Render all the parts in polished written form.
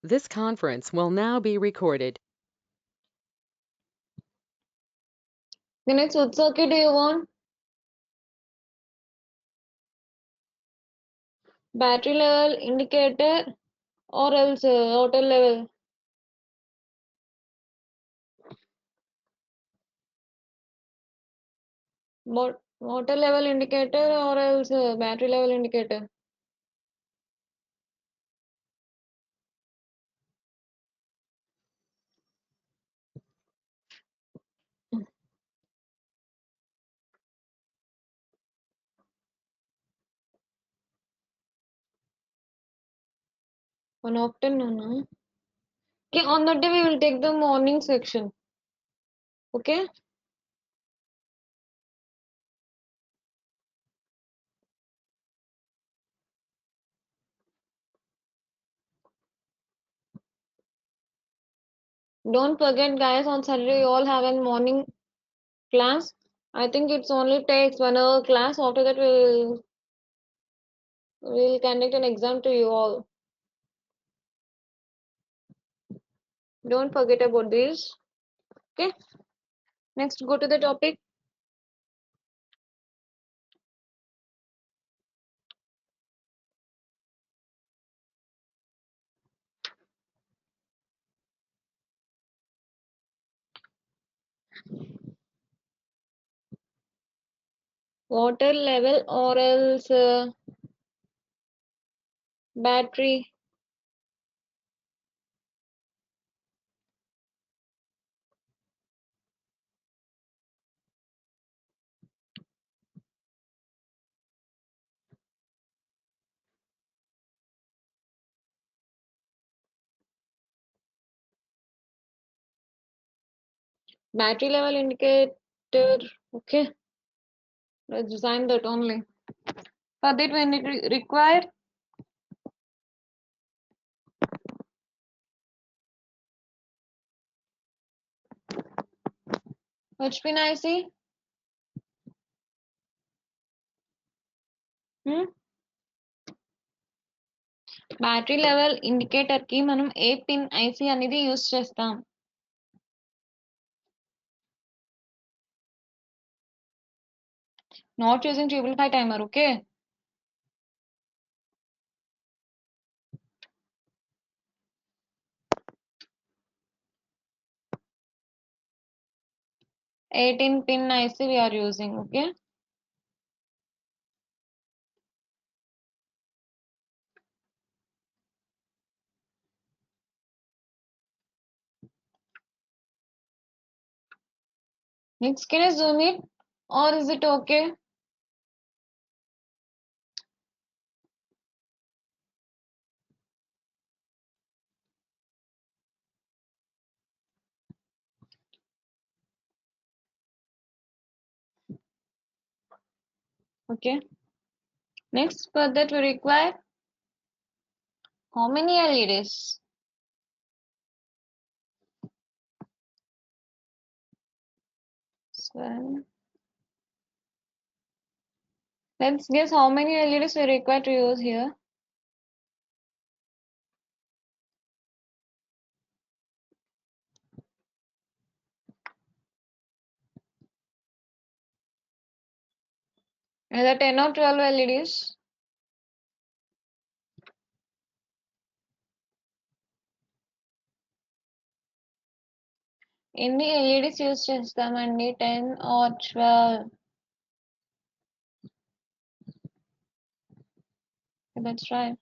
This conference will now be recorded. Next, which circuit do you want? Battery level indicator or else water level? Water level indicator or else battery level indicator? On afternoon, no? Okay, on that day we will take the morning section. Okay? Don't forget, guys, on Saturday you all have a morning class. I think it's only takes 1 hour class. After that, we'll conduct an exam to you all. Don't forget about this. Okay? Next, go to the topic. Water level or else battery. Battery level indicator. Okay, let's design that only. For that, when it require which pin IC? Battery level indicator కి మనం ఏ pin IC అనేది use చేస్తాం? Not using 555 timer. Okay, eighteen pin IC we are using. Okay, next can I zoom it or is it okay? Okay, next for that we require how many LEDs? 7. Let's guess how many LEDs we require to use here. Either 10 or 12 LEDs. ఎన్ని LEDs use చేస్తామండి? 10 or 12? That's right.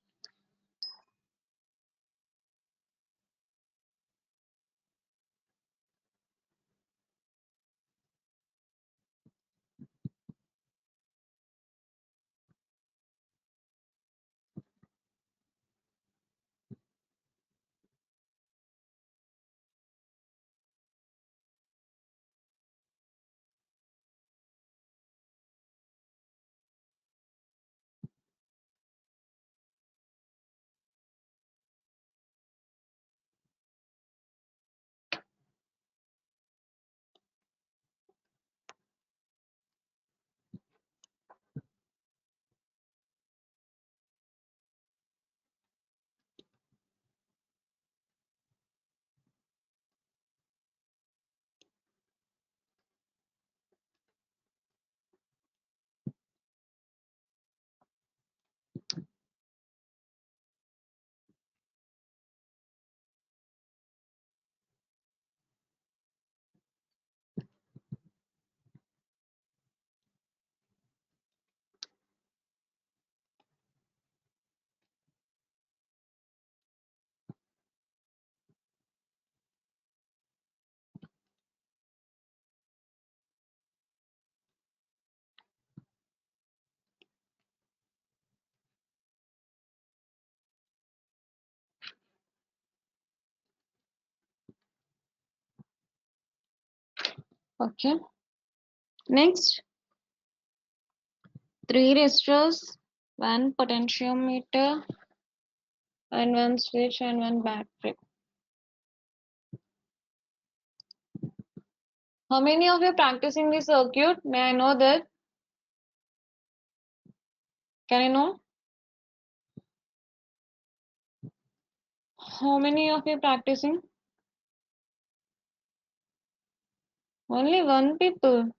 Okay. Next, 3 resistors, 1 potentiometer, and 1 switch and 1 battery. How many of you are practicing this circuit? May I know that? Can I know? How many of you are practicing? Only 1 people.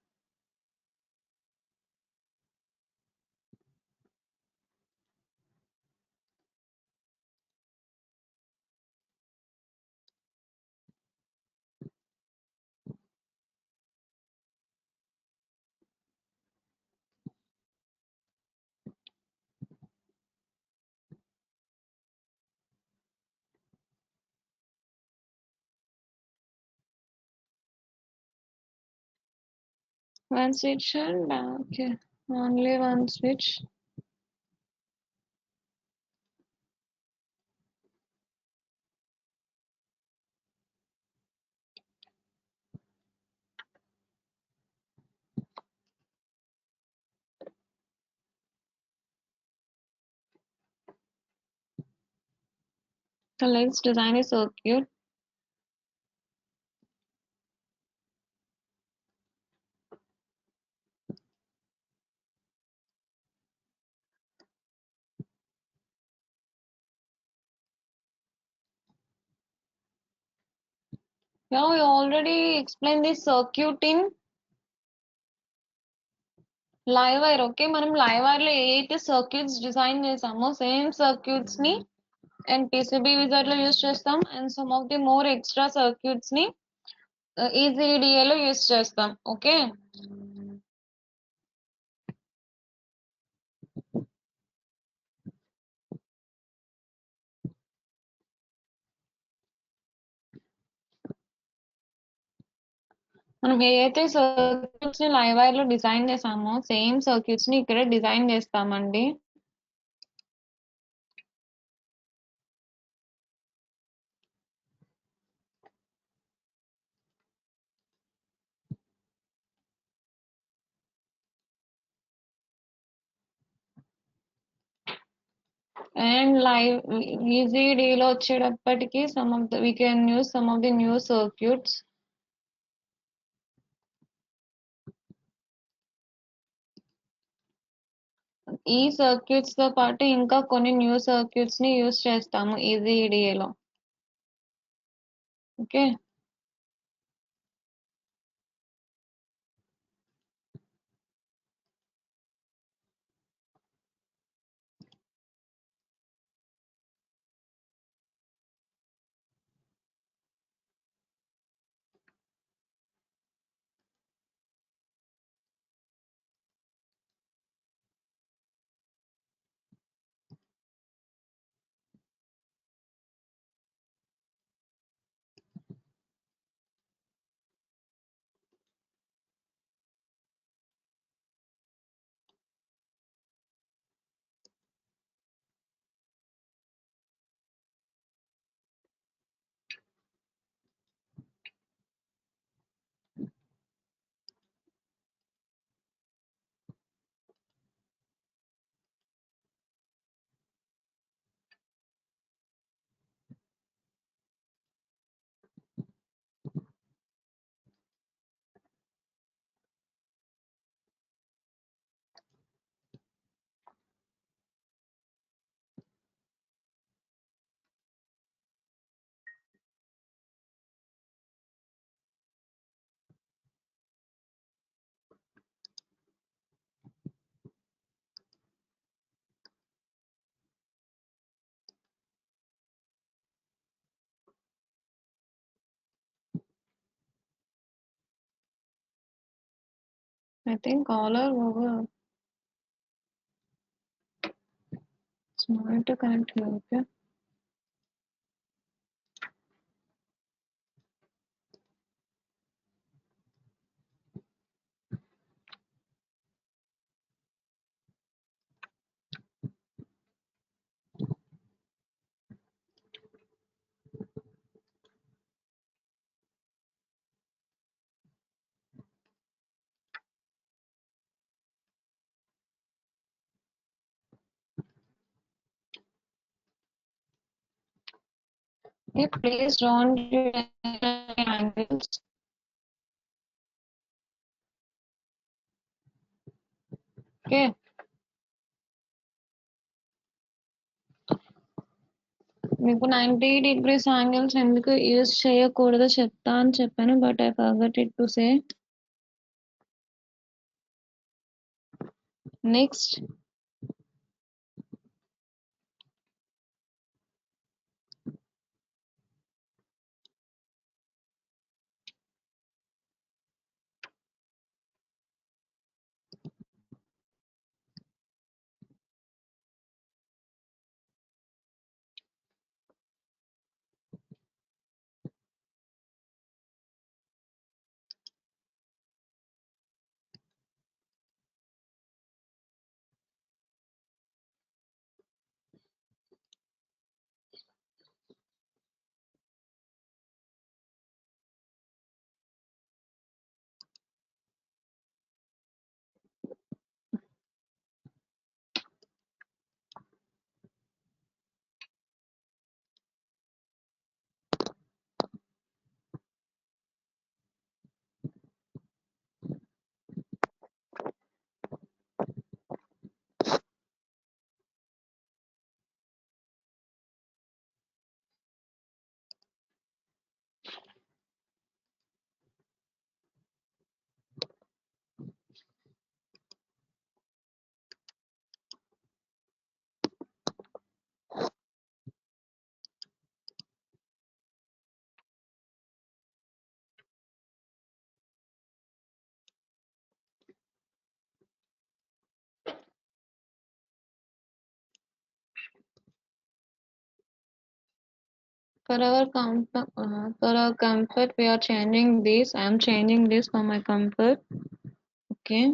One switch and okay. Only 1 switch. So let's design a circuit. Yeah, we already explained this circuit in live wire. Okay, మనం live wire లో ఏ circuits design చేసామో same circuits ని and PCB wizard లో use చేస్తాం and some of the more extra circuits ని ECDA లో use చేస్తాం. Okay, మనం ఏదైతే సర్క్యూట్స్ ని లైవ్ వైర్ లో డిజైన్ చేసామో సేమ్ సర్క్యూట్స్ ని ఇక్కడ డిజైన్ చేస్తామండి. అండ్ లైవ్ ఈజీడీ లో వచ్చేటప్పటికి some of the we can use some of the new circuits. ఈ సర్క్యూట్స్ తో పాటు ఇంకా కొన్ని న్యూ సర్క్యూట్స్ ని యూస్ చేస్తాము ఈజీడీఏ లో. Okay, I think all are over. It's not to connect here. Okay, Okay, please don't do any angles. Okay. మీకు 90 degrees angles ఎందుకు యూజ్ చేయకూడదో చెప్తా అని చెప్పాను, but I forgot it to say. Next for our comfort we are changing this. I am changing this for my comfort. Okay.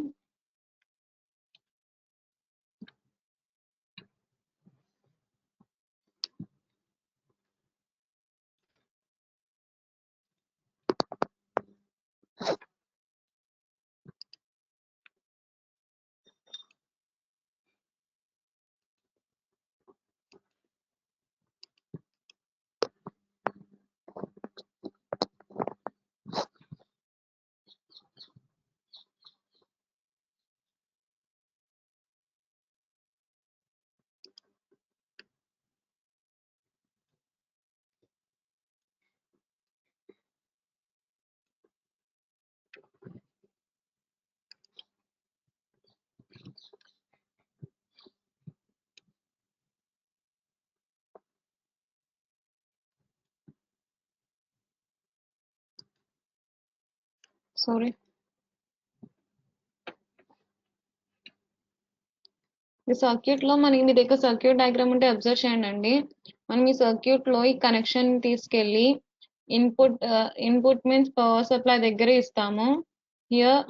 Sorry. ఈ circuit లో మనకి మీ దగ్గర circuit diagram ఉంటే అబ్జర్వ్ చేయండి అండి. మనం ఈ సర్క్యూట్ లో ఈ కనెక్షన్ తీసుకెళ్లి ఇన్పుట్ మీన్స్ పవర్ సప్లై దగ్గర ఇస్తాము. హియర్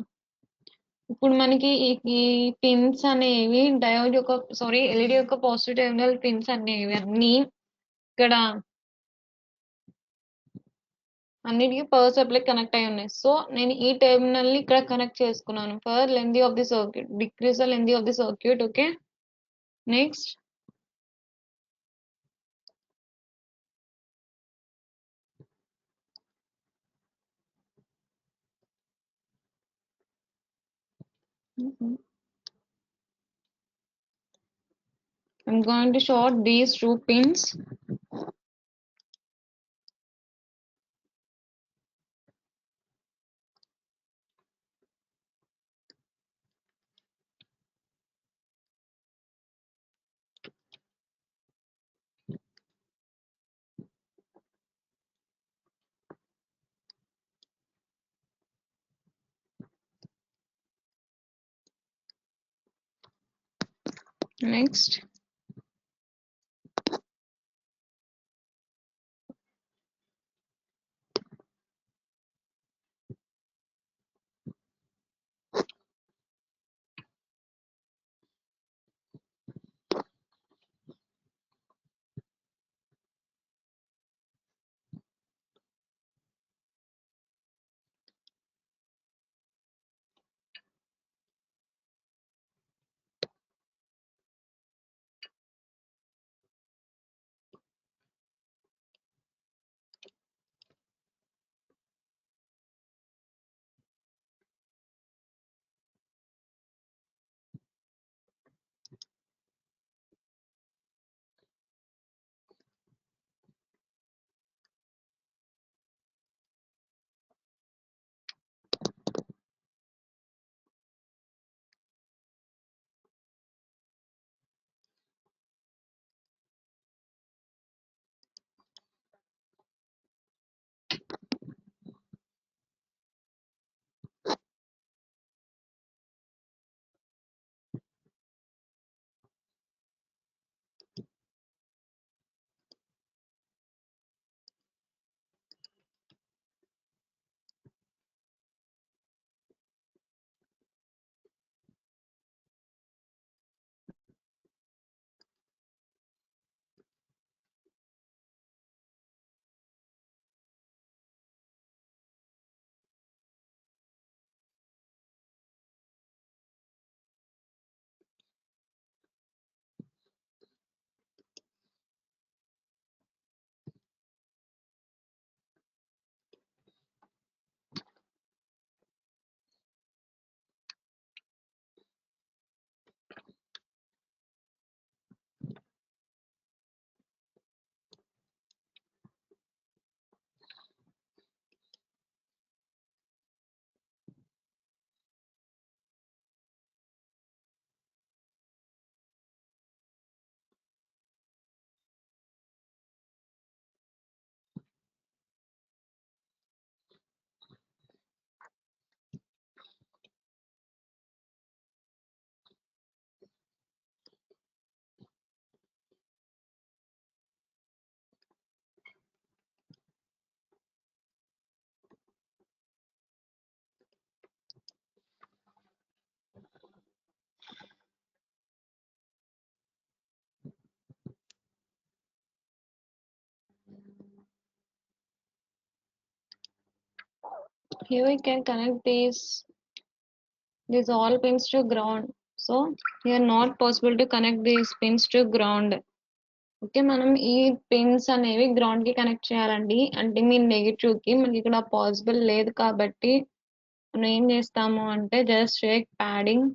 ఇప్పుడు మనకి ఈ పిన్స్ అనేవి డయోడ్ యొక్క ఎల్ఈడి యొక్క పాజిటివ్ టెర్మినల్ పిన్స్ అనేవి అన్ని ఇక్కడ అన్నిటికీ పవర్ సప్లై కనెక్ట్ అయి ఉన్నాయి. సో నేను ఈ టెర్మినల్ ని ఇక్కడ కనెక్ట్ చేసుకున్నాను for length of the circuit, decrease the length of the circuit. Okay, next I'm going to short these two pins. Next Here we can connect these all pins to ground. So here not possible to connect these pins to ground. Okay, మనం ఈ pins అనేవి ground కి connect చేయాలండి. అంటే మీ negative కి మనకి ఇక్కడ possible లేదు కాబట్టి మనం ఏం చేస్తాము అంటే జస్ట్ షేక్ ప్యాడింగ్.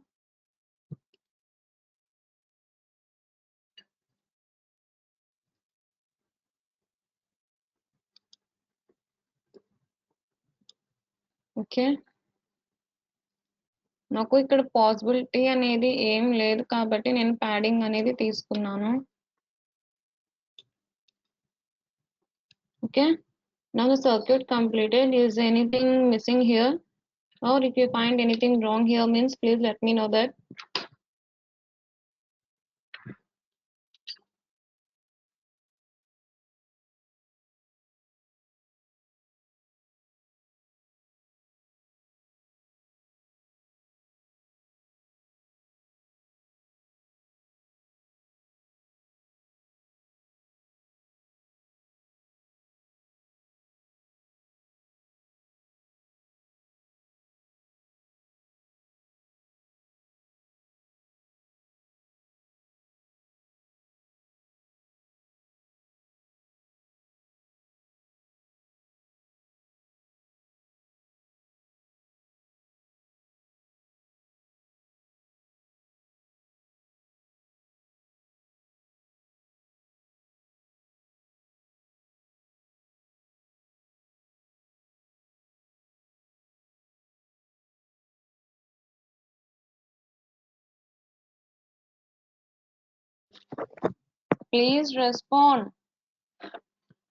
ఓకే, నాకు ఇక్కడ పాసిబిలిటీ అనేది ఏం లేదు కాబట్టి నేను ప్యాడింగ్ అనేది తీసుకున్నాను. Okay, now the circuit completed. Is anything missing here, or if you find anything wrong here means please let me know that. Please respond.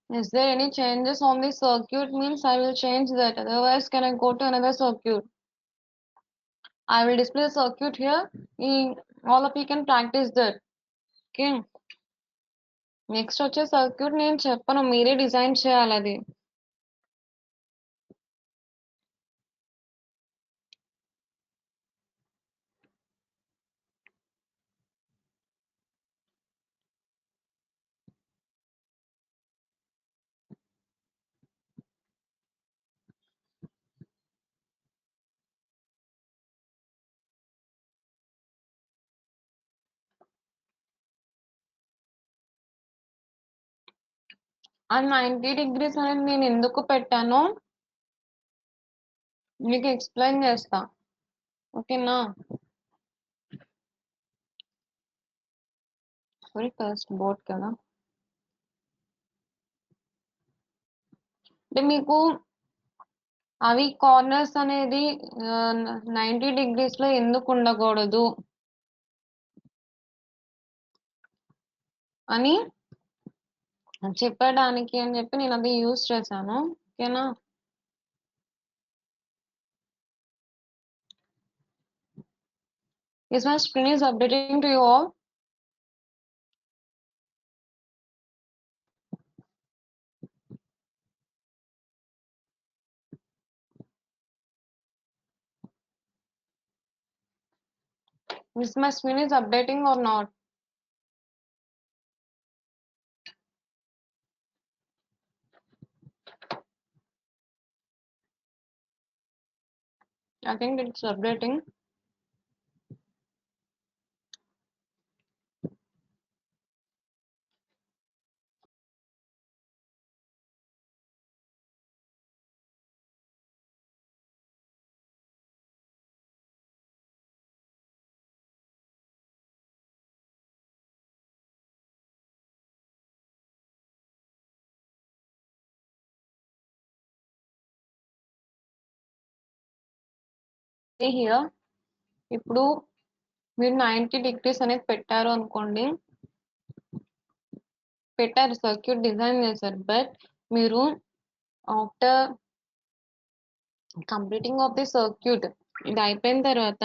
Is there any changes on the circuit means I will change that, otherwise can I go to another circuit? I will display the circuit here. All of you can practice that. Okay, next వచ్చే circuit నేను చెప్పను, మీరే design చేయాలి అది. ఆ 90 degrees అనేది నేను ఎందుకు పెట్టానో మీకు ఎక్స్ప్లెయిన్ చేస్తా. ఓకేనా, సారీ ఫస్ట్ బోర్డ్ కదా. అంటే మీకు అవి కార్నర్స్ అనేది 90 degrees లో ఎందుకు ఉండకూడదు అని చెప్పడానికి అని చెప్పి నేను అది యూజ్ చేశాను. ఓకేనా, is my screen is updating to you all? Is my screen is updating or not? I think it's updating. Here ఇప్పుడు మీరు 90 degrees అనేది పెట్టారు అనుకోండి, పెట్టారు సర్క్యూట్ డిజైన్ చేశారు. బట్ మీరు after completing of the circuit ఇది అయిపోయిన తర్వాత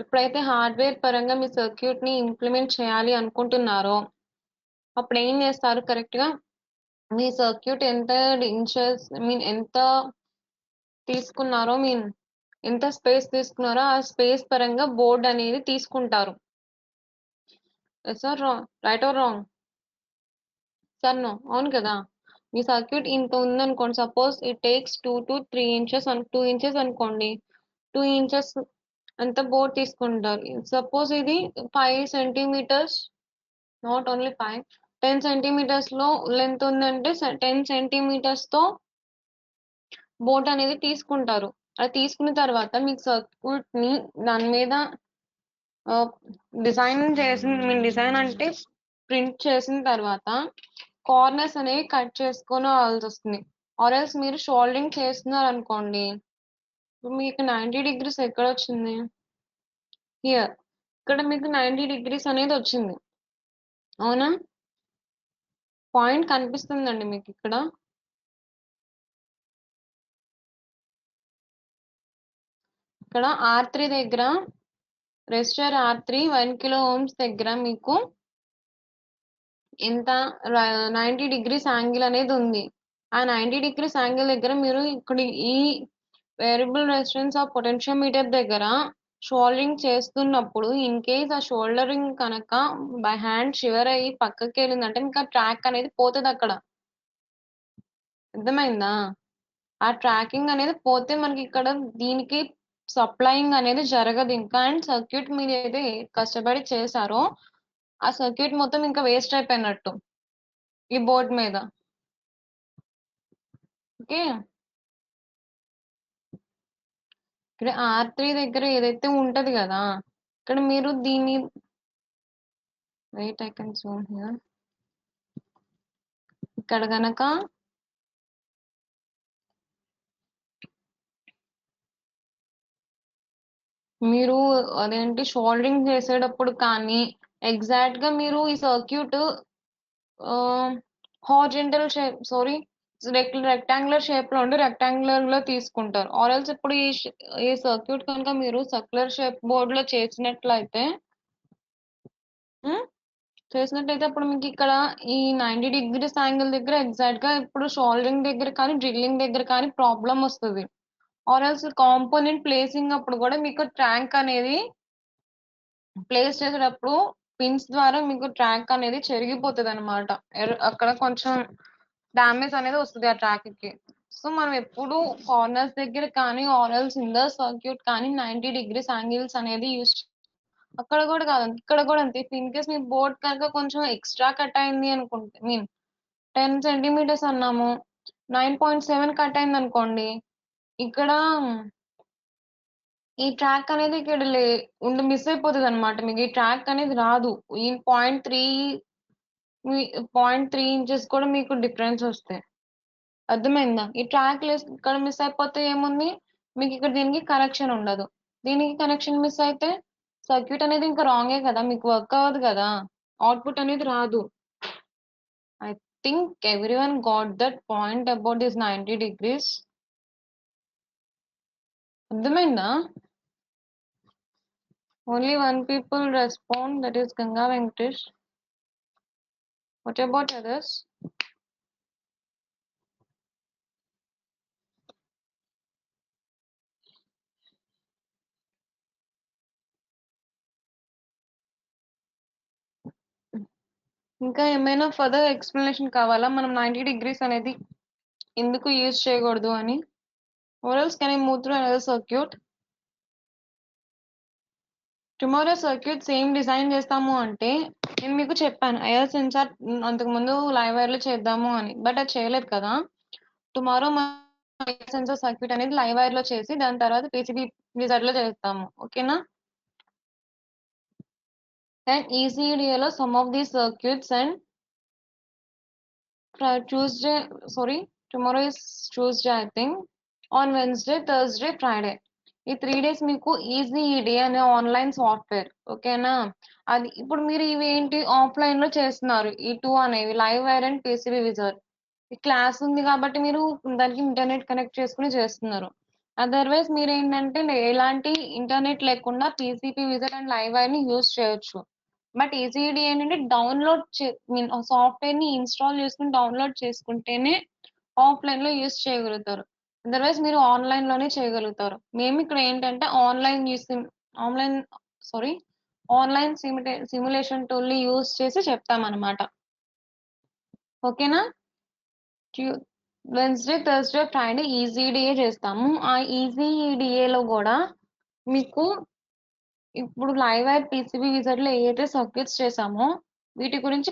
ఎప్పుడైతే హార్డ్వేర్ పరంగా మీ సర్క్యూట్ ని ఇంప్లిమెంట్ చేయాలి అనుకుంటున్నారో అప్పుడు ఏం చేస్తారు, కరెక్ట్ గా మీ సర్క్యూట్ ఎంత ఇంచెస్ ఎంత తీసుకున్నారో ఎంత స్పేస్ తీసుకున్నారో ఆ స్పేస్ పరంగా బోర్డ్ అనేది తీసుకుంటారు. Yes or wrong, right or wrong? అవును కదా! మీ సర్క్యూట్ ఇంత ఉందనుకోండి. Suppose it takes 2 to 3 inches 2 inches అనుకోండి. 2 ఇంచెస్ అంత బోర్డ్ తీసుకుంటారు. సపోజ్ ఇది 5 సెంటీమీటర్స్, నాట్ ఓన్లీ 5, 10 సెంటీమీటర్స్‌లో లెంత్ ఉందంటే 10 సెంటీమీటర్స్‌తో బోర్డ్ అనేది తీసుకుంటారు. అది తీసుకున్న తర్వాత మీకు సర్క్యూట్‌ని దాని మీద ఆహ్, డిజైన్ అంటే ప్రింట్ చేసిన తర్వాత కార్నర్స్ అనేవి కట్ చేసుకోవాల్సొస్తుంది. ఆర్ ఎల్స్ మీరు షోల్డరింగ్ చేస్తున్నారనుకోండి. మీకు 90 డిగ్రీస్ ఎక్కడొచ్చింది? హియర్. ఇక్కడ మీకు 90 డిగ్రీస్ అనేదొచ్చింది. అవునా? పాయింట్ కనిపిస్తుందండి మీకిక్కడ? ఇక్కడ R3 దగ్గర రెసిస్టర్ R3 1 కిలో ఓమ్స్ దగ్గర మీకు ఎంత 90 డిగ్రీస్ యాంగిల్ అనేది ఉంది. ఆ 90 డిగ్రీస్ యాంగిల్ దగ్గర మీరు ఇక్కడ ఈ వేరియబుల్ రెసిస్టెన్స్ ఆఫ్ పొటెన్షియోమీటర్ దగ్గర షోల్డరింగ్ చేస్తున్నప్పుడు ఇన్ కేస్ ఆ షోల్డరింగ్ కనుక బై హ్యాండ్ షివర్ అయ్యి పక్కకెళ్ళిందంటే మీకు ఆ ట్రాక్ అనేది పోతదక్కడ. అర్థమైందా? ఆ ట్రాకింగ్ అనేది పోతే మనకిక్కడ దీనికి సప్లయింగ్ అనేది జరగదు ఇంకా. అండ్ సర్క్యూట్ మీరైతే కష్టపడి చేశారో, ఆ సర్క్యూట్ మొత్తం ఇంకా వేస్ట్ అయిపోయినట్టు ఈ బోర్డ్ మీద. ఓకే. ఇక్కడ R3 దగ్గర ఏదైతే ఉంటది గదా! ఇక్కడ మీరు దీన్ని wait I can zoom here. ఇక్కడ గనక మీరు అదేంటి షోల్డరింగ్ చేసేటప్పుడు కానీ, ఎగ్జాక్ట్‌గా మీరు ఈ circuit horizontal shape sorry rectangular షేప్‌లో ఉండి రెక్టాంగులర్‌లో తీసుకుంటారు. ఆర్ ఎల్స్ ఇప్పుడు ఈ సర్క్యూట్ కనుక మీరు సర్క్యులర్ షేప్ బోర్డ్‌లో చేసినట్లయితే హ్మ్. చేసినట్టయితే అప్పుడు మీకిక్కడ ఈ 90 డిగ్రీస్ యాంగిల్ దగ్గర ఎగ్జాక్ట్‌గా ఇప్పుడు షోల్డరింగ్ దగ్గర కానీ, డ్రిల్లింగ్ దగ్గర కానీ ప్రాబ్లమొస్తది. ఆర్ ఎల్స్ కాంపోనెంట్ ప్లేసింగ్ అప్పుడు గూడా మీకు ట్యాంక్ అనేది ప్లేస్ చేసేటప్పుడు పిన్స్ ద్వారా మీకు ట్రాక్ అనేది చెరిగిపోతదనమాట. అక్కడ కొంచెం డ్యామేజ్ అనేది వస్తది ఆ ట్రాక్‌కి. సో, మనం ఎప్పుడు కార్నర్స్ దగ్గర కానీ, or else in the circuit కానీ 90 డిగ్రీస్ యాంగిల్స్ అనేది అక్కడ గూడా కాదండి. ఇక్కడ గూడా అంతే. If in case me board కనుక కొంచెం ఎక్స్‌ట్రా కట్ అయింది అనుకుంటే 10 సెంటీమీటర్స్ అన్నాము. 9.7 కట్ అయిందనుకోండి. ఇక్కడ ఈ ట్రాక్ అనేది ఇక్కడ మిస్ అయిపోతదనమాట. మీకు ఈ ట్రాక్ అనేది రాదు. ఈ 0.3 మీ 0.3 ఇంచెస్ కూడా మీకు డిఫరెన్స్ ఒస్తాయి. అర్థమైందా? ఈ ట్రాక్ ఇక్కడ మిస్ అయిపోతే ఏముంది? మీకిక్కడ దీనికి కనెక్షన్ ఉండదు. దీనికి కనెక్షన్ మిస్ అయితే సర్క్యూట్ అనేది ఇంకా రాంగే కదా! మీకు వర్క్ అవ్వదు గదా! అవుట్‌పుట్ అనేది రాదు. I think everyone got that point about this 90 degrees. అర్థమైందా? Only one people respond, that is Ganga Venkatesh. What about others? ఇంకా ఏమైనా ఫర్దర్ ఎక్స్‌ప్లనేషన్ కావాలా? మనం 90 డిగ్రీస్ అనేది ఎందుకు యూజ్ చేయకూడదు అని? Or else can I move through another circuit? Tomorrow circuit same design చేస్తాము అంటే, నేను మీకు చెప్పాను ఐఆర్ సెన్సార్ అంతకుముందు లైవ్ వైర్‌లో చేద్దాము అని. బట్ అది చేయలేదు కదా! టుమారో మనం ఐఆర్ సెన్సార్ సర్క్యూట్ అనేది లైవ్ వైర్‌లో చేసి, దాని తర్వాత పీసీబీ విజార్డ్‌లో చేస్తాము. ఓకేనా? అండ్ ఈసీఈడీఏలో some of these circuits and Tuesday, sorry, tomorrow is Tuesday, I think. On Wednesday, Thursday, Friday. ఈ 3 డేస్ మీకు ఈజీ ఈడీ అనే ఆన్‌లైన్ సాఫ్ట్‌వేర్. ఓకేనా? అది ఇప్పుడు మీరు ఇవేంటి ఆఫ్‌లైన్‌లో చేస్తున్నారు. ఈ 2 అనేవి live wire and PCB wizard. ఈ క్లాస్ ఉంది కాబట్టి మీరు దానికి ఇంటర్నెట్ కనెక్ట్ చేసుకొని చేస్తున్నారు. అదర్‌వైజ్ మీరేంటంటే ఎలాంటి ఇంటర్నెట్ లేకుండా పీసీబీ విజార్డ్ అండ్ లైవ్ వైర్‌ని యూజ్ చేయొచ్చు. బట్ ఈజీఈడీ ఏంటంటే సాఫ్ట్‌వేర్‌ని ఇన్‌స్టాల్ చేసుకొని డౌన్‌లోడ్ చేసుకుంటేనే ఆఫ్‌లైన్‌లో యూజ్ చేయగలుగుతారు. అదర్‌వైజ్ మీరు ఆన్‌లైన్‌లోనే చేయగలుగుతారు. మేమిక్కడ ఏంటంటే ఆన్‌లైన్ సారీ ఆన్‌లైన్ సిమ్యులేషన్ టూల్‌ని యూజ్ చేసి చెప్తామనమాట. ఓకేనా? వెన్స్‌డే, థర్స్‌డే, ఫ్రైడే ఈజీడీఏ చేస్తాము. ఆ ఈజీడీఏలో గూడా మీకు ఇప్పుడు లైవ్ వైర్ పీసీబీ విజార్డ్‌లో ఏదైతే సర్క్యూట్స్ చేసామో వీటి గురించి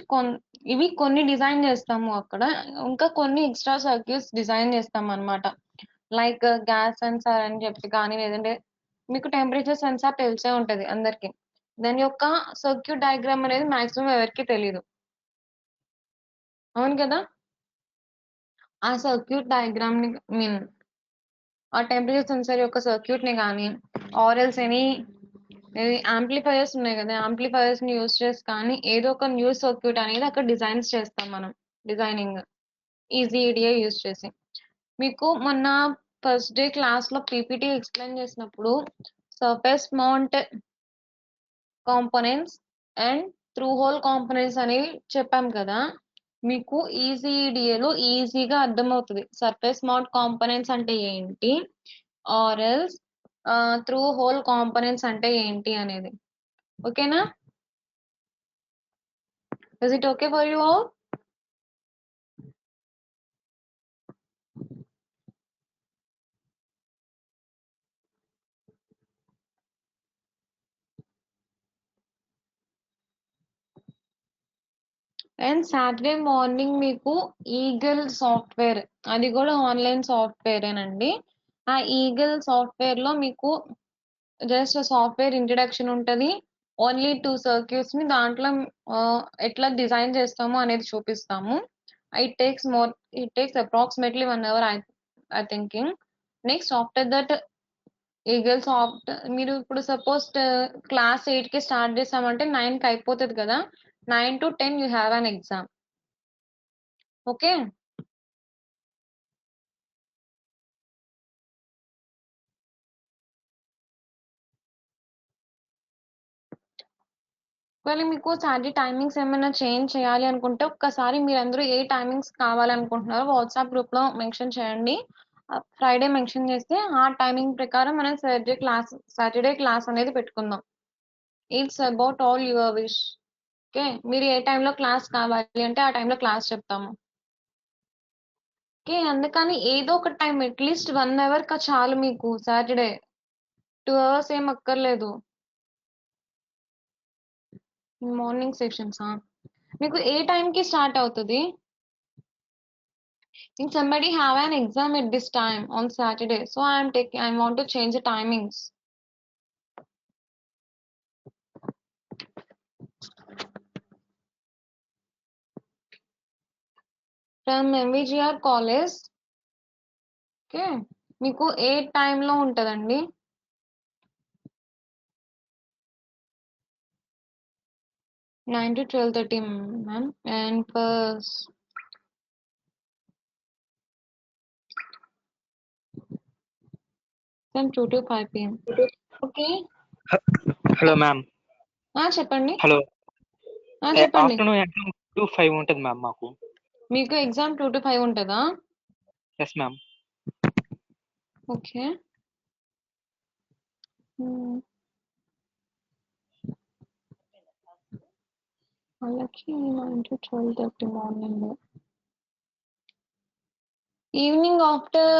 ఇవి కొన్ని డిజైన్ చేస్తాము అక్కడ. ఇంకా కొన్ని ఎక్స్‌ట్రా సర్క్యూట్స్ డిజైన్ చేస్తామనమాట. లైక్ గ్యాస్ సెన్సార్ అని చెప్పి కానీ, లేదంటే మీకు టెంపరేచర్ సెన్సార్ తెలిసే ఉంటది అందరికి. దాని యొక్క సర్క్యూట్ డయాగ్రామ్ అనేది మాక్సిమం ఎవరికీ తెలీదు. అవును కదా! ఆ సర్క్యూట్ డయాగ్రామ్‌ని ఆ టెంపరేచర్ సెన్సార్ యొక్క సర్క్యూట్‌ని గానీ, ఆర్ ఎల్స్ ఎనీ యాంప్లిఫైయర్స్ ఉన్నాయి గదా! యాంప్లిఫైయర్స్‌ని యూజ్ చేసి కానీ, ఏదో ఒక న్యూ సర్క్యూట్ అనేది అక్కడ డిజైన్స్ చేస్తాం మనం. డిజైనింగ్. ఈజీఈడిఏ యూజ్ చేసి. మీకు మొన్న ఫస్ట్ డే క్లాస్‌లో పీపీటీ ఎక్స్‌ప్లెయిన్ చేసినప్పుడు surface mount components and through hole components అనేవి చెప్పాం కదా! మీకు ఈజీఈడిఏలో ఈజీగా అర్థమవుతది. సర్ఫేస్ మౌంట్ కాంపోనెంట్స్ అంటే ఏంటి? Or else through hole components అంటే ఏంటి అనేది. ఓకేనా? Is it okay for you all? And Saturday morning మీకు ఈగల్ సాఫ్ట్‌వేర్ అది గూడా ఆన్‌లైన్ సాఫ్ట్‌వేరేనండి. ఆ ఈగల్ సాఫ్ట్‌వేర్‌లో మీకు జస్ట్ సాఫ్ట్‌వేర్ ఇంట్రడక్షన్ ఉంటది. ఓన్లీ 2 సర్క్యూట్స్‌ని దాంట్లో ఎట్లా డిజైన్ చేస్తామో అనేది చూపిస్తాము. It takes more it takes approximately 1 hour I thinking. Next after that Eagle soft మీరు ఇప్పుడు సపోజ్ క్లాస్ 8కి స్టార్ట్ చేసామంటే 9కి అయిపోతది కదా! 9-10 you have an exam. Okay. ఒకవేళ మీకు సాటర్‌డే టైమింగ్స్ ఏమైనా చేంజ్ చేయాలి అనుకుంటే ఒక్కసారి మీరందరూ ఏ టైమింగ్స్ కావాలనుకుంటున్నారో వాట్సాప్ గ్రూప్‌లో మెన్షన్ చేయండి. ఫ్రైడే మెన్షన్ చేస్తే ఆ టైమింగ్ ప్రకారం మనం సాటర్‌డే క్లాస్ అనేది పెట్టుకుందాం. It's about all your wish. Okay. మీరు ఏ టైంలో క్లాస్ కావాలి అంటే ఆ టైంలో క్లాస్ చెప్తాము. ఓకే. అందుకని ఏదో ఒక టైం అట్‌లీస్ట్ 1 అవర్ చాలు మీకు సాటర్‌డే. 2 అవర్స్ ఏం అక్కర్లేదు. మార్నింగ్ సెషన్సా? మీకు ఏ టైంకి స్టార్ట్ అవుతది? If somebody have an exam at this time on Saturday, so I want to change the timings. From MVGR college, okay, మీకు ఏ టైంలో ఉంటదండి? 9 to 12:30 ma'am. And first from 2 to 5 p.m. Okay. Hello ma'am. చెప్పండి. Hello. చెప్పండి. Afternoon exam 2-5 ఉంటుంది ma'am మాకు. మీకు exam 2 to 5 ఉంటదా? Yes ma'am. ఓకే. వాళ్ళకి 9 to 12:30 morning. Evening after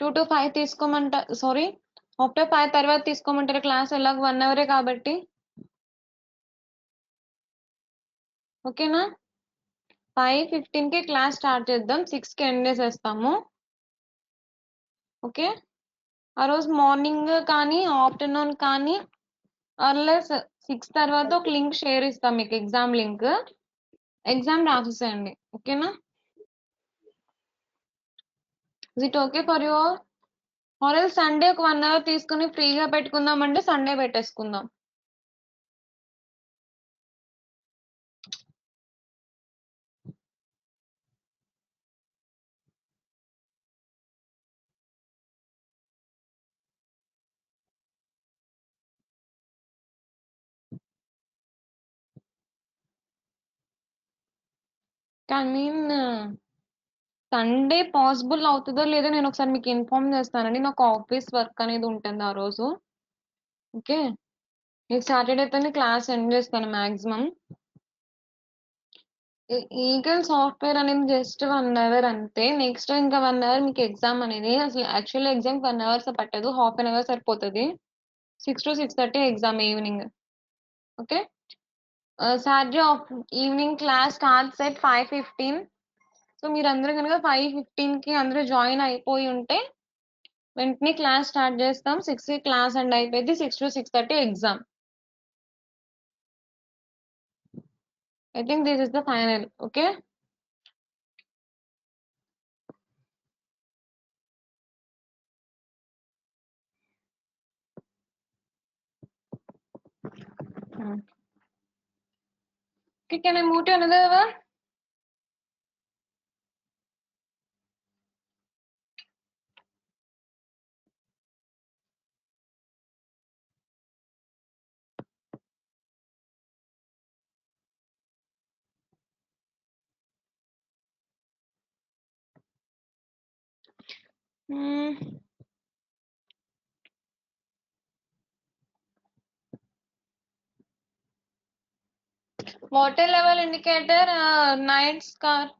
2 to 5 sorry, after 5 తర్వాత తీసుకోమంటారా క్లాస్? ఎలాగో 1 అవరే కాబట్టి. ఓకేనా? 5:15కి క్లాస్ స్టార్ట్ చేద్దాం. 6కి ఎండ్ చేసేస్తాము. ఓకే. ఆ రోజు మార్నింగ్ కానీ, ఆఫ్టర్నూన్ కానీ అన్లెస్ 6 తర్వాత ఒక లింక్ షేర్ ఇస్తాం మీకు, ఎగ్జామ్ లింక్. ఎగ్జామ్ రాసేసేయండి. ఓకేనా? Is it okay for you all? Or else Sunday ఒక 1 అవర్ తీసుకొని ఫ్రీగా పెట్టుకుందామంటే సండే పెట్టేసుకుందాం. ఐ మీన్ సండే పాసిబుల్ అవుతదో లేదో నేను ఒకసారి మీకు ఇన్ఫార్మ్ చేస్తానండి. నాకు ఆఫీస్ వర్క్ అనేది ఉంటుంది ఆ రోజు. ఓకే. మీకు సాటర్డే తోనే క్లాస్ ఎండ్ చేస్తాను మాక్సిమం. ఈగల్ సాఫ్ట్వేర్ అనేది జస్ట్ 1 అవర్ అంతే. నెక్స్ట్ ఇంకా 1 అవర్ మీకు ఎగ్జామ్ అనేది అసలు యాక్చువల్లీ ఎగ్జామ్ 1 అవర్స్ పట్టదు. హాఫ్ అన్ అవర్ సరిపోతది. 6 to 6:30 exam evening. Okay. Saturday evening class starts at 5:15. So మీరందరూ కనుక 5:15కి అందరూ జాయిన్ అయిపోయి ఉంటే వెంటనే క్లాస్ స్టార్ట్ చేస్తాం. 6కి క్లాస్ ఎండ్ అయిపోయింది. 6 to 6:30 exam. I think this is the final. Okay. Okay, can I move to another one? Water level indicator, night scar.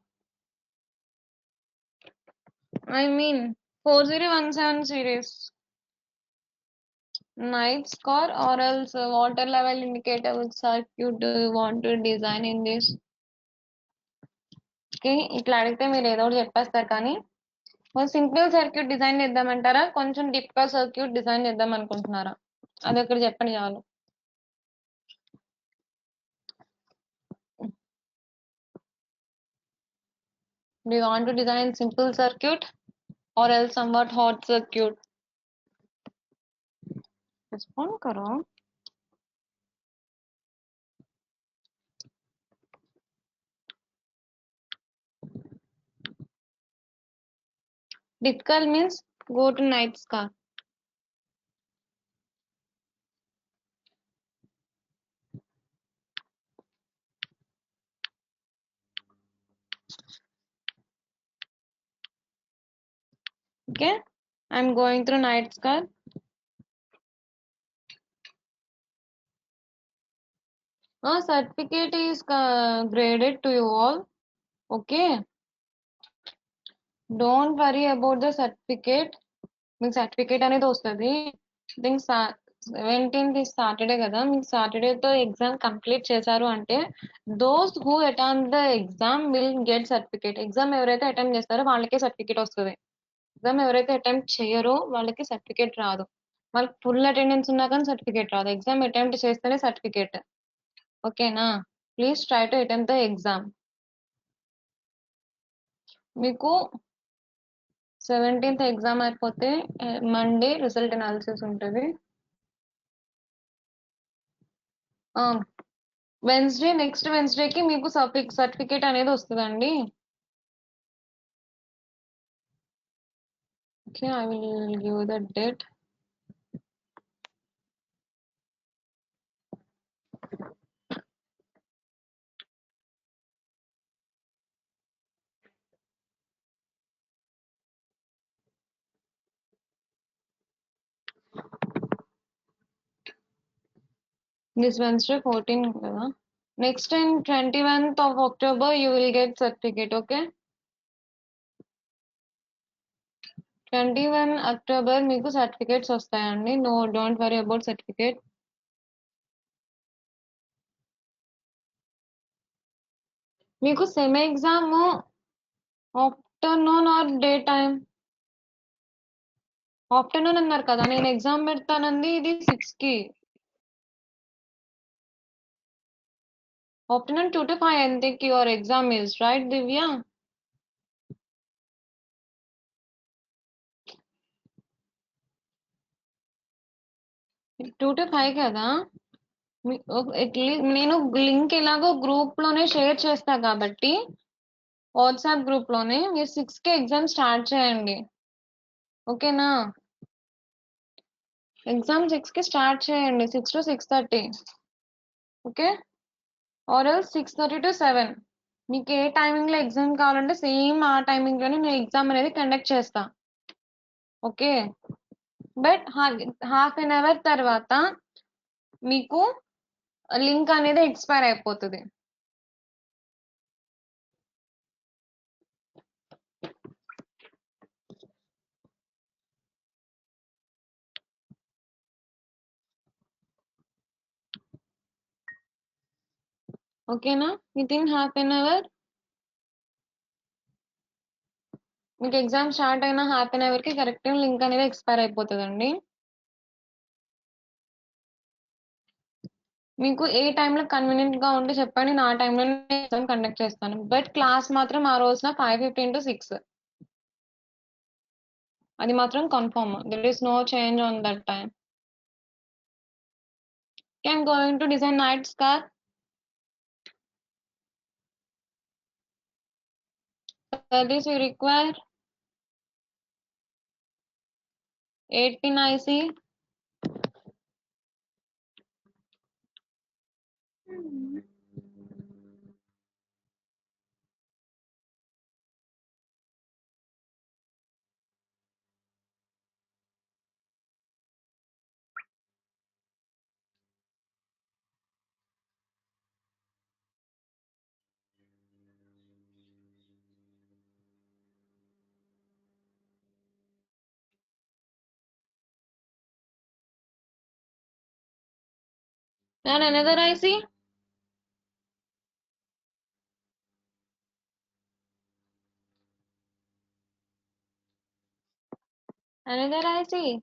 I mean 4017 series. Night score or else water level indicator with circuit do you want to design in this? Okay, ఇట్లా అడిగితే మీరు ఏదో ఒకటి చెప్పేస్తారు కానీ simple circuit design చేద్దామంటారా కొంచెం difficult circuit design చేద్దాం అనుకుంటున్నారా అది ఒకటి చెప్పండి చాలు. Do you want to design simple circuit or else somewhat hot circuit? Respond करो. Difficult means go to night scar. Okay, I'm going through night scar. Certificate is graded to you all. Okay, don't worry about the certificate. మీకు certificate అనేది వస్తుంది. Think 17th Saturday కదా మీకు సాటర్డేతో exam complete చేశారు అంటే those who attend the exam will get certificate. Exam ఎవరైతే attempt చేస్తారో వాళ్ళకే సర్టిఫికేట్ వస్తుంది. ఎగ్జామ్ ఎవరైతే అటెంప్ట్ చేయరో వాళ్ళకి సర్టిఫికేట్ రాదు. వాళ్ళకి ఫుల్ అటెండెన్స్ ఉన్నా కానీ సర్టిఫికేట్ రాదు. ఎగ్జామ్ అటెంప్ట్ చేస్తేనే సర్టిఫికేట్. ఓకేనా? Please try to attempt the exam. మీకు 17th ఎగ్జామ్ అయిపోతే మండే రిజల్ట్ అనాలిసిస్ ఉంటుంది. వెన్స్డే నెక్స్ట్ వెన్స్డేకి మీకు సర్టిఫికేట్ అనేది వస్తుందండి. Okay, I will give the date. This Wednesday 14 కదా. Next in 21th of October you will get certificate. Okay, 21 October మీకు certificates వస్తాయండి. No don't worry about certificate. మీకు sem exam afternoon or day time? Afternoon అన్నారు కదా, నేను exam పెడతానండి ఇది 6కి. Afternoon 2 to 5 I think your exam is, right Divya? Two to 5 కదా. నేను లింక్ ఎలాగో గ్రూప్ లోనే షేర్ చేస్తా కాబట్టి వాట్సాప్ గ్రూప్ లోనే మీరు 6కి ఎగ్జామ్ స్టార్ట్ చేయండి. ఓకేనా? ఎగ్జామ్ 6కి స్టార్ట్ చేయండి. 6 to 6:30. Okay, or else 6:30 to 7. మీకు ఏ టైమింగ్ లో ఎగ్జామ్ కావాలంటే సేమ్ ఆ టైమింగ్ లోనే నేను ఎగ్జామ్ అనేది కండక్ట్ చేస్తా. Okay, but half an hour తర్వాత మీకు లింక్ అనేది ఎక్స్పైర్ అయిపోతుంది. ఓకేనా? వితిన్ హాఫ్ అన్ అవర్ మీకు ఎగ్జామ్ స్టార్ట్ అయిన హాఫ్ అన్ అవర్కి కరెక్ట్ లింక్ అనేది ఎక్స్పైర్ అయిపోతుందండి. మీకు ఏ టైంలో కన్వీనియంట్గా ఉంటే చెప్పండి, నా టైంలోనే ఎగ్జామ్ కండక్ట్ చేస్తాను. బట్ క్లాస్ మాత్రం ఆ రోజున 5:15 to 6. అది మాత్రం confirm. There is no change on that time. I'm going to design night scarf. For this you require 8-pin IC, and another IC. Another IC.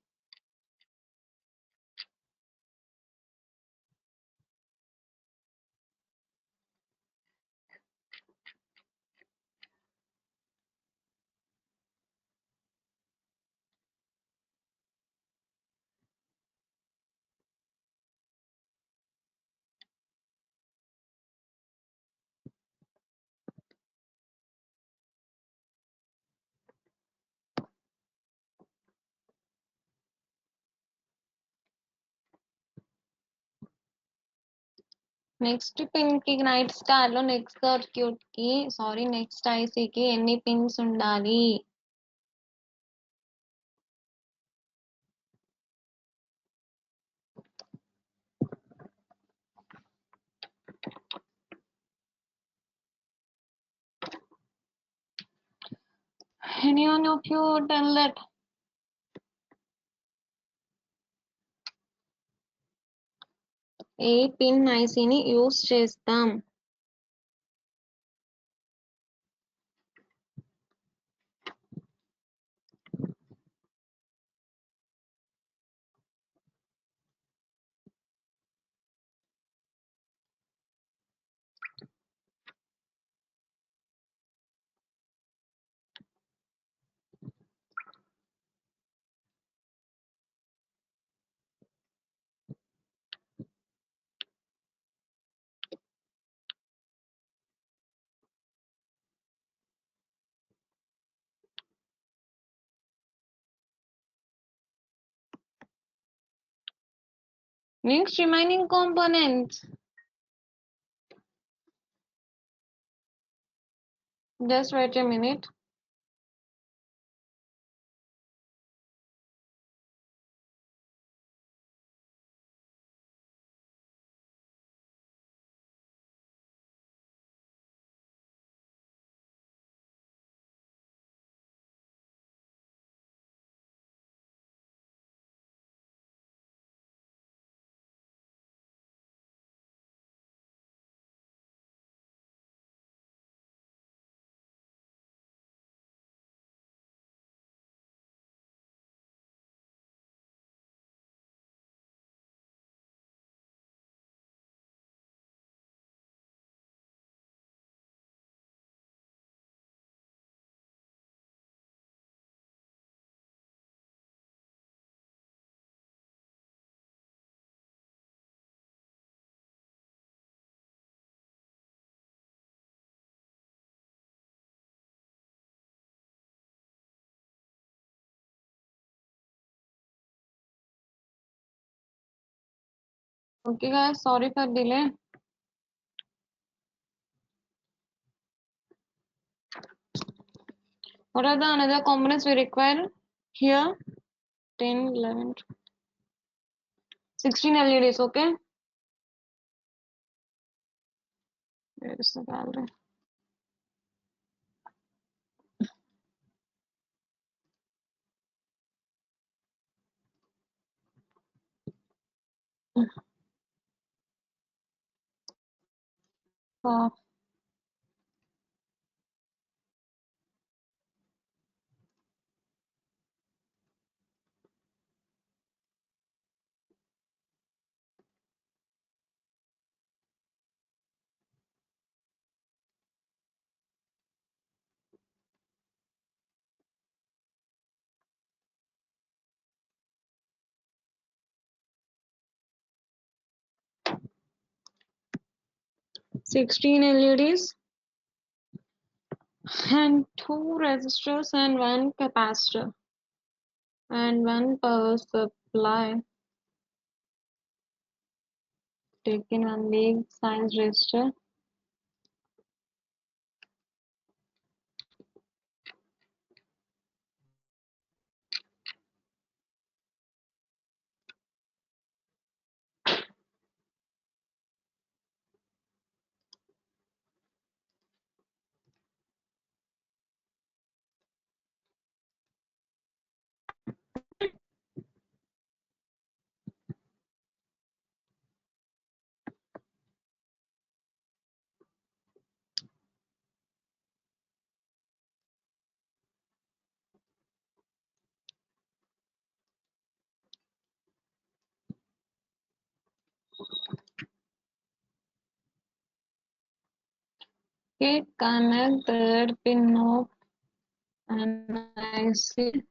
Next pin కి night star లో next circuit కి next IC కి ఎన్ని pins ఉండాలి? Any one of you tell that. ఏ pin ఐసిని use చేస్తాం? Next remaining components. Just wait a minute. Okay guys, sorry for delay. What are the another components we require here? 10, 11, 16 LEDs, okay? Where is the gallery? Uh, Sixteen LEDs and 2 resistors and 1 capacitor and 1 power supply. Taken 1 big size resistor. Okay, connect third pin of an IC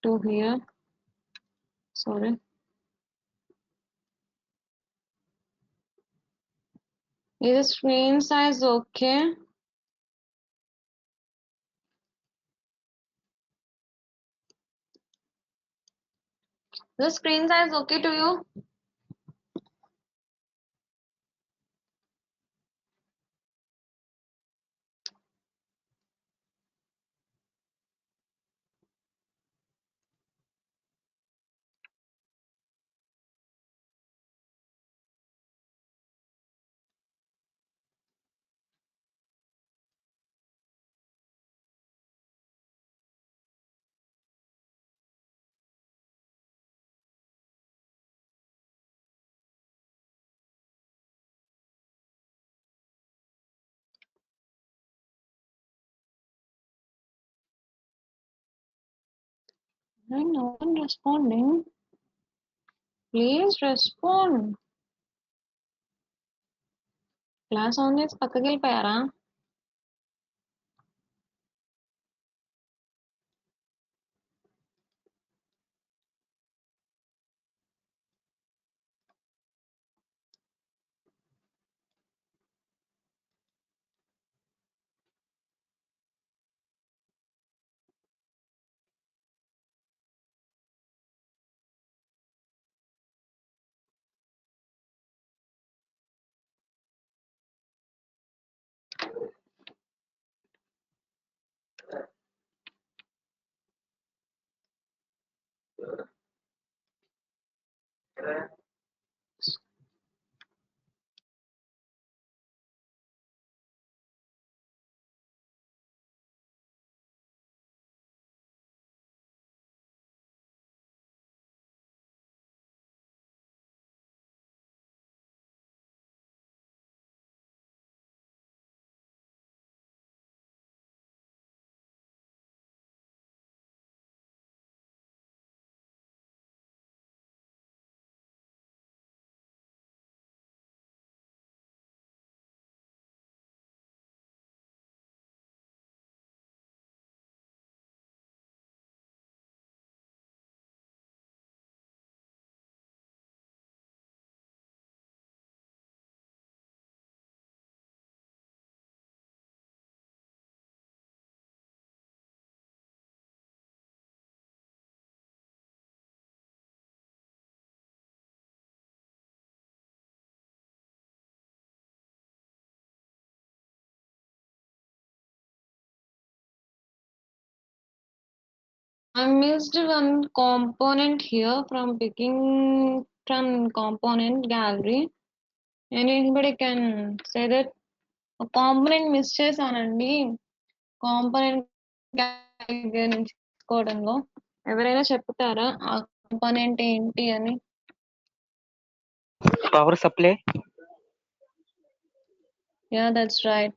to here. Sorry. Is the screen size okay? The screen size okay to you? No one responding. Please respond. Class on this పక్కకి వెళ్ళిపోయారా? I missed one component here from picking from component gallery. Anybody can say that a component miss చేశానండి component దగ్గర నుంచి తీసుకోవడంలో ఎవరైనా చెప్తారా ఆ component ఏంటి అని? Power supply. Yeah, that's right.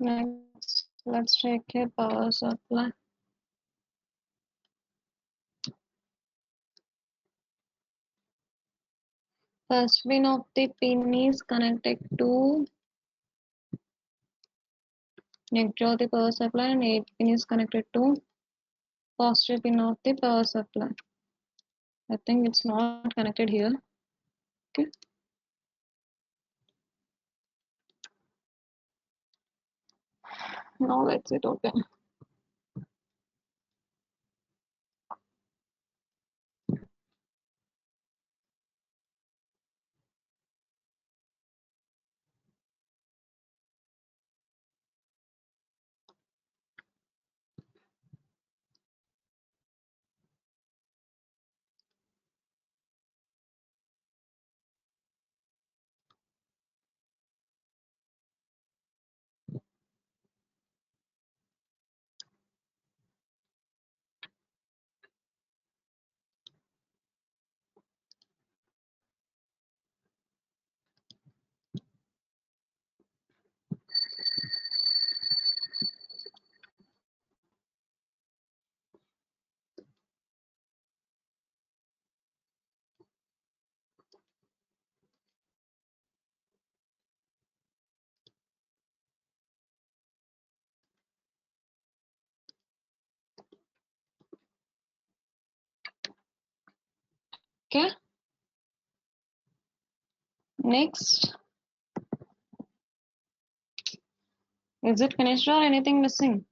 Next, let's check a power supply. First pin of the pin is connected to negative of the power supply and 8 pin is connected to positive pin of the power supply. I think it's not connected here. Okay. Now let's it open. Okay. Next, is it finished or anything missing?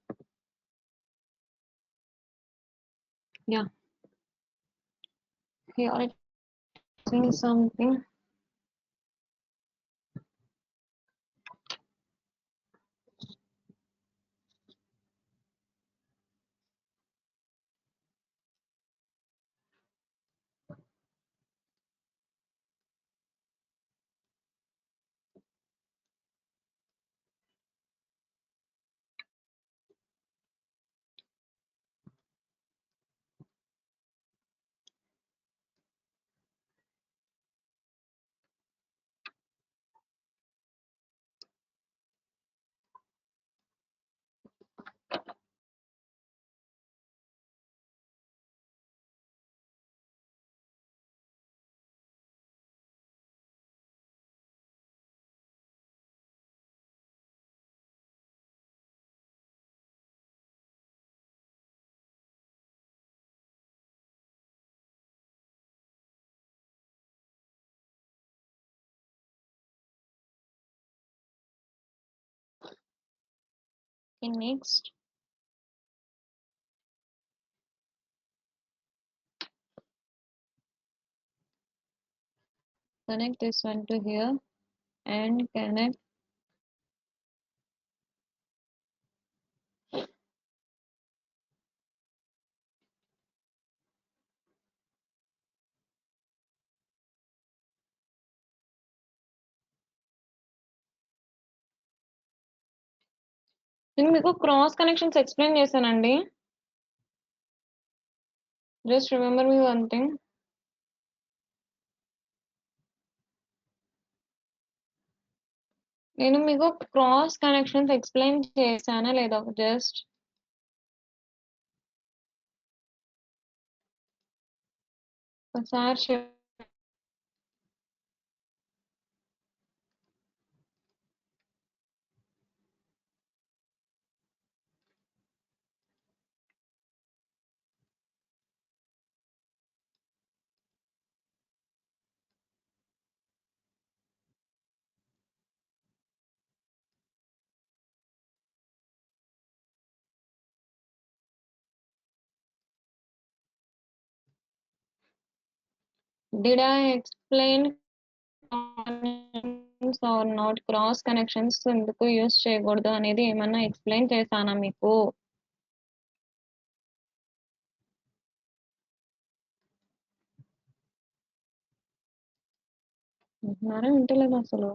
Yeah. Here it's missing something. Okay, next. Connect this one to here and connect నేను మీకు cross connections explain చేశానండి. Just remember me one thing. నేను మీకు cross connections explain చేశానా లేదా just ఒకసారి did I explain or not cross connections ఎందుకు use చేయకూడదు అనేది ఏమన్నా ఎక్స్ప్లెయిన్ చేశానా మీకు? వింటున్నారా వింటలేదు అసలు?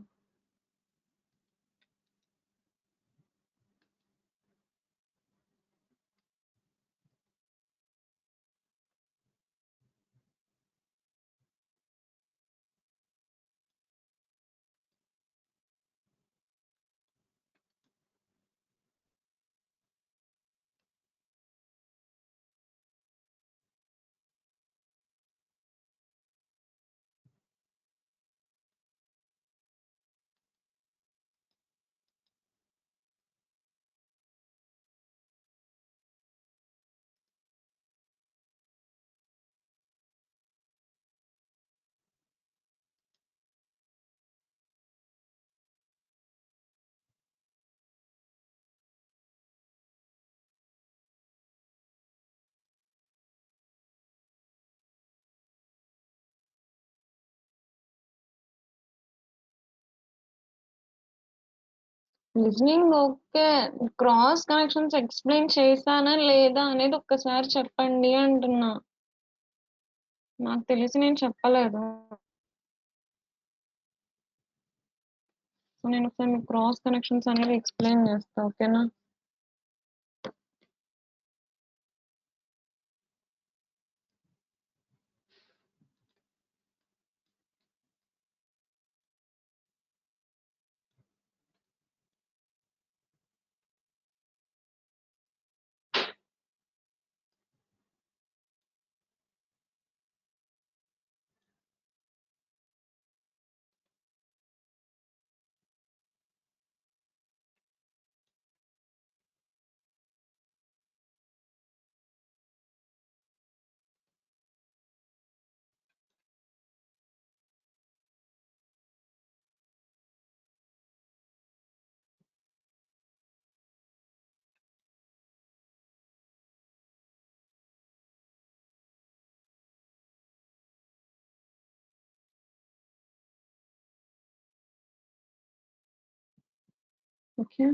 Listening okay, cross connections explain చేశానా లేదా అనేది ఒక్కసారి చెప్పండి అంటున్నా. నాకు తెలిసి నేను చెప్పలేదు. సో నేను ఒకసారి మీకు క్రాస్ కనెక్షన్స్ అనేది ఎక్స్ప్లెయిన్ చేస్తా, ఓకేనా? Okay,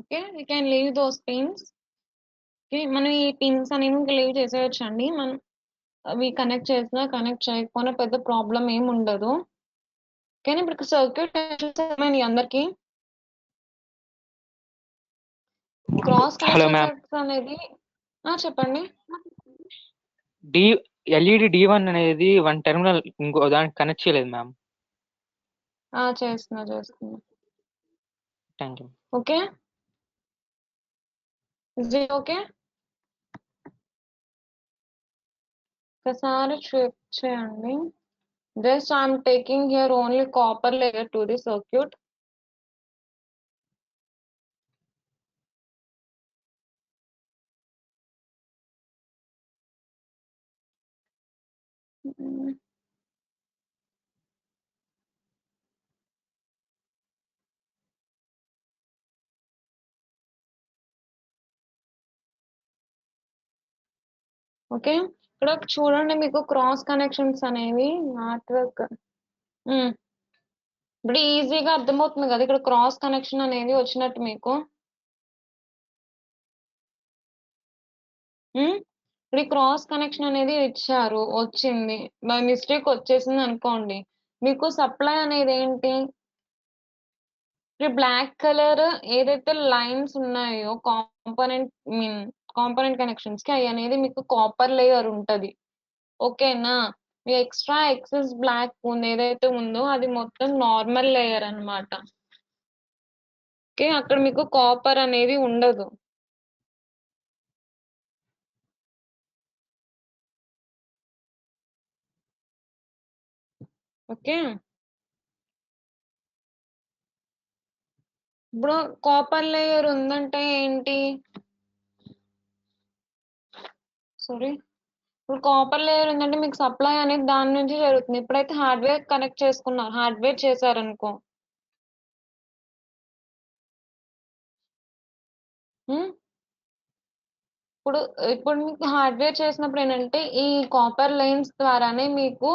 okay, you can leave those pins. Okay, మనం ఈ పిన్స్ అనేవి ఇంకా లీవ్ చేసేయచ్చండి. మనం అవి కనెక్ట్ చేసినా కనెక్ట్ చేయకపోయినా పెద్ద ప్రాబ్లం ఏమి ఉండదు. కానీ ఇప్పుడు సర్క్యూట్ ఏమైనాయి అందరికి క్రాస్ హలో మ్యామ్. కనెక్షన్స్ అనేది చెప్పండి. డి ఎల్ఈడి D1 అనేది వన్ టెర్మినల్ ఇంకో దానికి కనెక్ట్ చేయలేదు మ్యామ్. చేస్తున్నా. Thank you. Okay, is it okay? ఒకసారి చెక్ చేయండి. Just I'm taking here only copper layer to the circuit. Okay, ఇక్కడ చూడండి, మీకు క్రాస్ కనెక్షన్స్ అనేవి నెట్వర్క్ ఇప్పుడు ఈజీగా అర్థమవుతుంది కదా ఇక్కడ క్రాస్ కనెక్షన్ అనేది వచ్చినట్టు మీకు. ఇప్పుడు క్రాస్ కనెక్షన్ అనేది ఇచ్చారు, వచ్చింది, బై మిస్టేక్ వచ్చేసింది అనుకోండి, మీకు సప్లై అనేది ఏంటి? బ్లాక్ కలర్ ఏదైతే లైన్స్ ఉన్నాయో కాంపోనెంట్ కనెక్షన్స్ కి అవి అనేది మీకు కాపర్ లేయర్ ఉంటది. ఓకేనా? మీ ఎక్స్ట్రా ఎక్సెస్ బ్లాక్ ఏదైతే ఉందో అది మొత్తం నార్మల్ లేయర్ అన్నమాట. ఓకే, అక్కడ మీకు కాపర్ అనేది ఉండదు. ఓకే, ఇప్పుడు కాపర్ లేయర్ ఉందంటే ఏంటి? సారీ, ఇప్పుడు కాపర్ లేయర్ ఉందంటే మీకు సప్లై అనేది దాని నుంచి జరుగుతుంది. ఇప్పుడైతే హార్డ్వేర్ కనెక్ట్ చేసుకున్నారు, హార్డ్వేర్ చేశారనుకో, ఇప్పుడు ఇప్పుడు మీకు హార్డ్వేర్ చేసినప్పుడు ఏంటంటే ఈ కాపర్ లైన్స్ ద్వారానే మీకు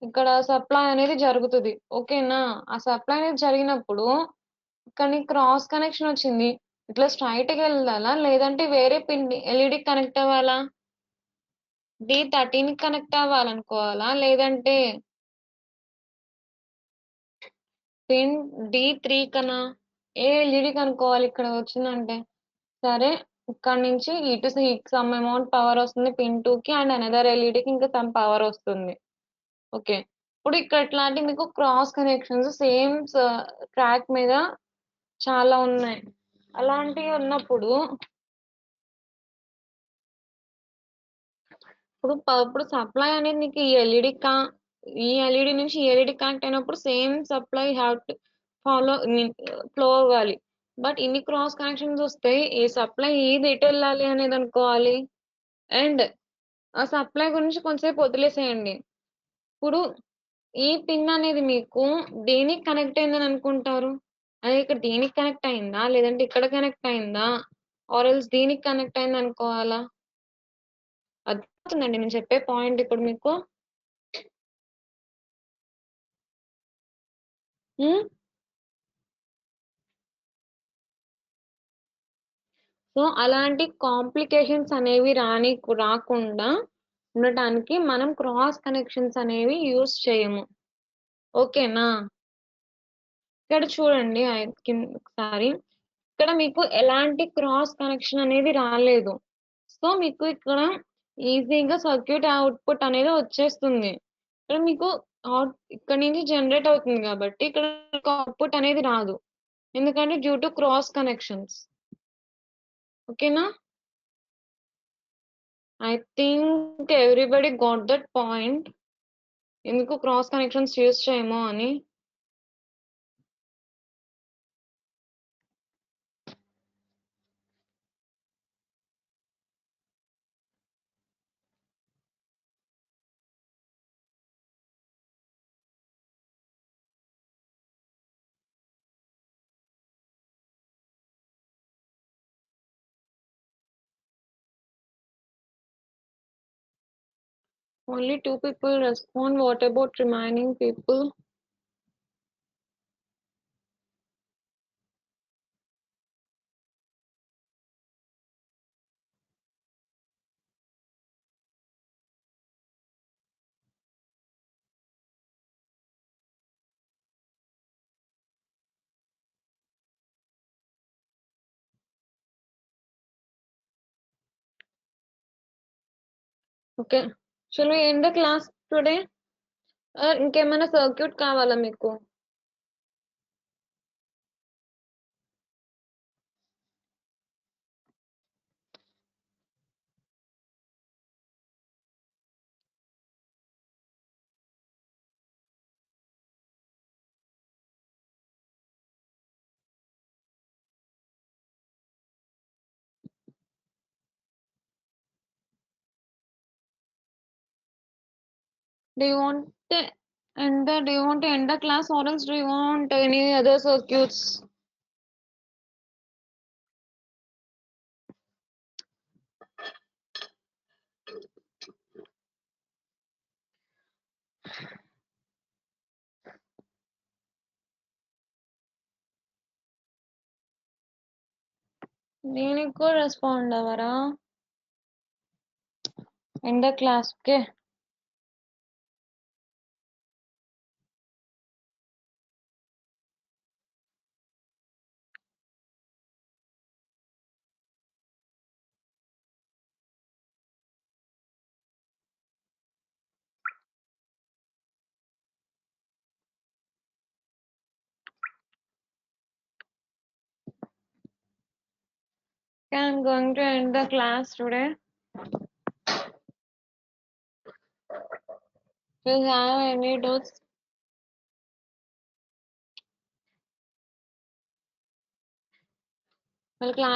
ఇక్కడ సప్లై అనేది జరుగుతుంది. ఓకేనా? ఆ సప్లై అనేది జరిగినప్పుడు కానీ క్రాస్ కనెక్షన్ వచ్చింది, ఇట్లా స్ట్రైట్గా వెళ్ళాలా లేదంటే వేరే పిన్ ఎల్ఈడి కనెక్ట్ అవ్వాలా? D13 కనెక్ట్ అవ్వాలనుకోవాలా లేదంటే పిన్ D3 కన్నా ఏ ఎల్ఈడి కనుక్కోవాలి ఇక్కడ వచ్చిందంటే? సరే, ఇక్కడ నుంచి ఇటు సమ్ అమౌంట్ పవర్ వస్తుంది పిన్ 2 కి అండ్ అనదర్ ఎల్ఈడికి ఇంకా సమ్ పవర్ వస్తుంది. ఓకే, ఇప్పుడు ఇక్కడ ఇట్లాంటి మీకు క్రాస్ కనెక్షన్స్ సేమ్ ట్రాక్ మీద చాలా ఉన్నాయి. అలాంటివి ఉన్నప్పుడు ఇప్పుడు సప్లై అనేది నీకు ఈ ఎల్ఈడి నుంచి ఈ ఎల్ఈడి కనెక్ట్ అయినప్పుడు same supply have to flow అవ్వాలి. బట్ ఇన్ని క్రాస్ కనెక్షన్స్ వస్తే ఈ సప్లై ఏది ఎటు వెళ్ళాలి అనేది అనుకోవాలి. అండ్ ఆ సప్లై గురించి కొంతసేపు వదిలేసేయండి. ఇప్పుడు ఈ పిన్ అనేది మీకు దేనికి కనెక్ట్ అయిందని అనుకుంటారు? అది ఇక్కడ దీనికి కనెక్ట్ అయిందా లేదంటే ఇక్కడ కనెక్ట్ అయిందా ఆర్ ఎల్స్ దీనికి కనెక్ట్ అయింది అనుకోవాలా? అర్థమవుతుందండి నేను చెప్పే పాయింట్ ఇప్పుడు మీకు? సో అలాంటి కాంప్లికేషన్స్ అనేవి రాకుండా ఉండటానికి మనం క్రాస్ కనెక్షన్స్ అనేవి యూస్ చేయము. ఓకేనా? ఇక్కడ చూడండి ఒకసారి, ఇక్కడ మీకు ఎలాంటి క్రాస్ కనెక్షన్ అనేది రాలేదు. సో మీకు ఇక్కడ ఈజీగా సర్క్యూట్ అవుట్పుట్ అనేది వచ్చేస్తుంది. ఇక్కడ మీకు ఇక్కడ నుంచి జనరేట్ అవుతుంది కాబట్టి ఇక్కడ అవుట్పుట్ అనేది రాదు, ఎందుకంటే డ్యూ టు క్రాస్ కనెక్షన్స్. ఓకేనా? I think everybody got that point, ఎందుకు క్రాస్ కనెక్షన్స్ యూస్ చేయమో అని. Only 2 people respond. What about remaining people? Okay. Shall we end the class today? ఇంకేమైనా సర్క్యూట్ కావాలా మీకు? Do you want to end the class, or else do you want any other circuits? దీనికి కూడా respond అవ్వరా? End the class. Okay. I'm going to end the class today. Do you have any doubts? Well, class